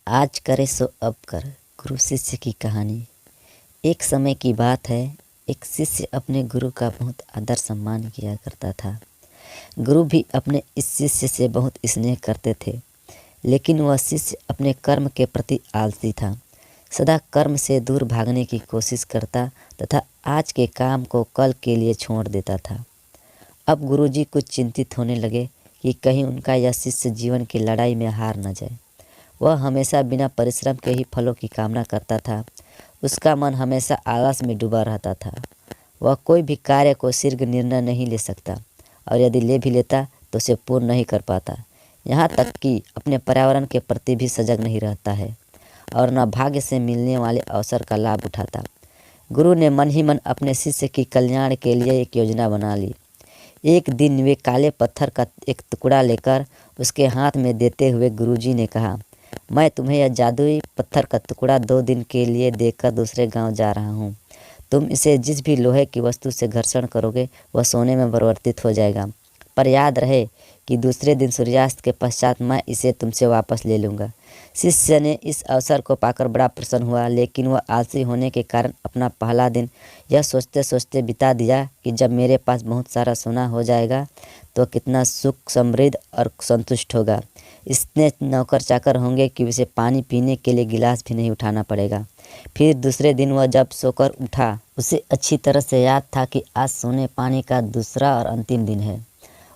आज करे सो अब कर। गुरु शिष्य की कहानी। एक समय की बात है, एक शिष्य अपने गुरु का बहुत आदर सम्मान किया करता था। गुरु भी अपने इस शिष्य से बहुत स्नेह करते थे, लेकिन वह शिष्य अपने कर्म के प्रति आलसी था। सदा कर्म से दूर भागने की कोशिश करता तथा आज के काम को कल के लिए छोड़ देता था। अब गुरुजी कुछ चिंतित होने लगे कि कहीं उनका यह शिष्य जीवन की लड़ाई में हार न जाए। वह हमेशा बिना परिश्रम के ही फलों की कामना करता था। उसका मन हमेशा आलस में डूबा रहता था। वह कोई भी कार्य को शीघ्र निर्णय नहीं ले सकता, और यदि ले भी लेता तो उसे पूर्ण नहीं कर पाता। यहाँ तक कि अपने पर्यावरण के प्रति भी सजग नहीं रहता है और न भाग्य से मिलने वाले अवसर का लाभ उठाता। गुरु ने मन ही मन अपने शिष्य की कल्याण के लिए एक योजना बना ली। एक दिन वे काले पत्थर का एक टुकड़ा लेकर उसके हाथ में देते हुए गुरुजी ने कहा, मैं तुम्हें यह जादुई पत्थर का टुकड़ा 2 दिन के लिए देकर दूसरे गांव जा रहा हूँ। तुम इसे जिस भी लोहे की वस्तु से घर्षण करोगे वह सोने में परिवर्तित हो जाएगा। पर याद रहे कि दूसरे दिन सूर्यास्त के पश्चात मैं इसे तुमसे वापस ले लूँगा। शिष्य ने इस अवसर को पाकर बड़ा प्रसन्न हुआ, लेकिन वह आलसी होने के कारण अपना पहला दिन यह सोचते सोचते बिता दिया कि जब मेरे पास बहुत सारा सोना हो जाएगा तो कितना सुख, समृद्ध और संतुष्ट होगा। इतने नौकर चाकर होंगे कि उसे पानी पीने के लिए गिलास भी नहीं उठाना पड़ेगा। फिर दूसरे दिन वह जब सोकर उठा, उसे अच्छी तरह से याद था कि आज सोने पानी का दूसरा और अंतिम दिन है।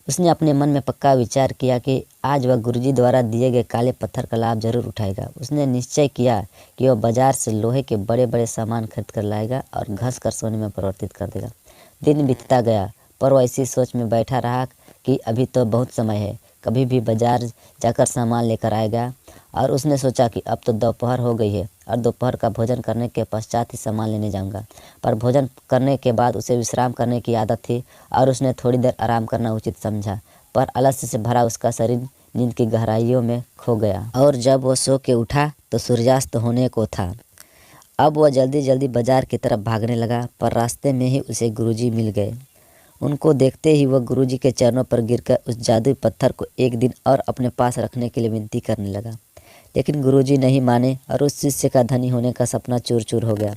उसने अपने मन में पक्का विचार किया कि आज वह गुरुजी द्वारा दिए गए काले पत्थर का लाभ जरूर उठाएगा। उसने निश्चय किया कि वह बाजार से लोहे के बड़े बड़े सामान खरीद कर लाएगा और घस कर सोने में परिवर्तित कर देगा। दिन बीतता गया, पर वह इसी सोच में बैठा रहा कि अभी तो बहुत समय है, कभी भी बाजार जाकर सामान लेकर आएगा। और उसने सोचा कि अब तो दोपहर हो गई है और दोपहर का भोजन करने के पश्चात ही सामान लेने जाऊंगा। पर भोजन करने के बाद उसे विश्राम करने की आदत थी और उसने थोड़ी देर आराम करना उचित समझा। पर आलस्य से भरा उसका शरीर नींद की गहराइयों में खो गया और जब वह सो के उठा तो सूर्यास्त होने को था। अब वह जल्दी जल्दी बाजार की तरफ भागने लगा, पर रास्ते में ही उसे गुरुजी मिल गए। उनको देखते ही वह गुरुजी के चरणों पर गिरकर उस जादुई पत्थर को एक दिन और अपने पास रखने के लिए विनती करने लगा। लेकिन गुरुजी नहीं माने और उस शिष्य का धनी होने का सपना चूर चूर हो गया।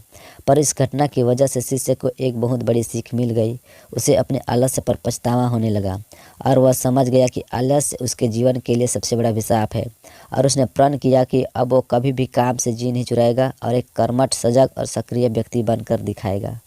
पर इस घटना की वजह से शिष्य को एक बहुत बड़ी सीख मिल गई। उसे अपने आलस्य पर पछतावा होने लगा और वह समझ गया कि आलस्य उसके जीवन के लिए सबसे बड़ा अभिशाप है। और उसने प्रण किया कि अब वो कभी भी काम से जी नहीं चुराएगा और एक कर्मठ, सजग और सक्रिय व्यक्ति बनकर दिखाएगा।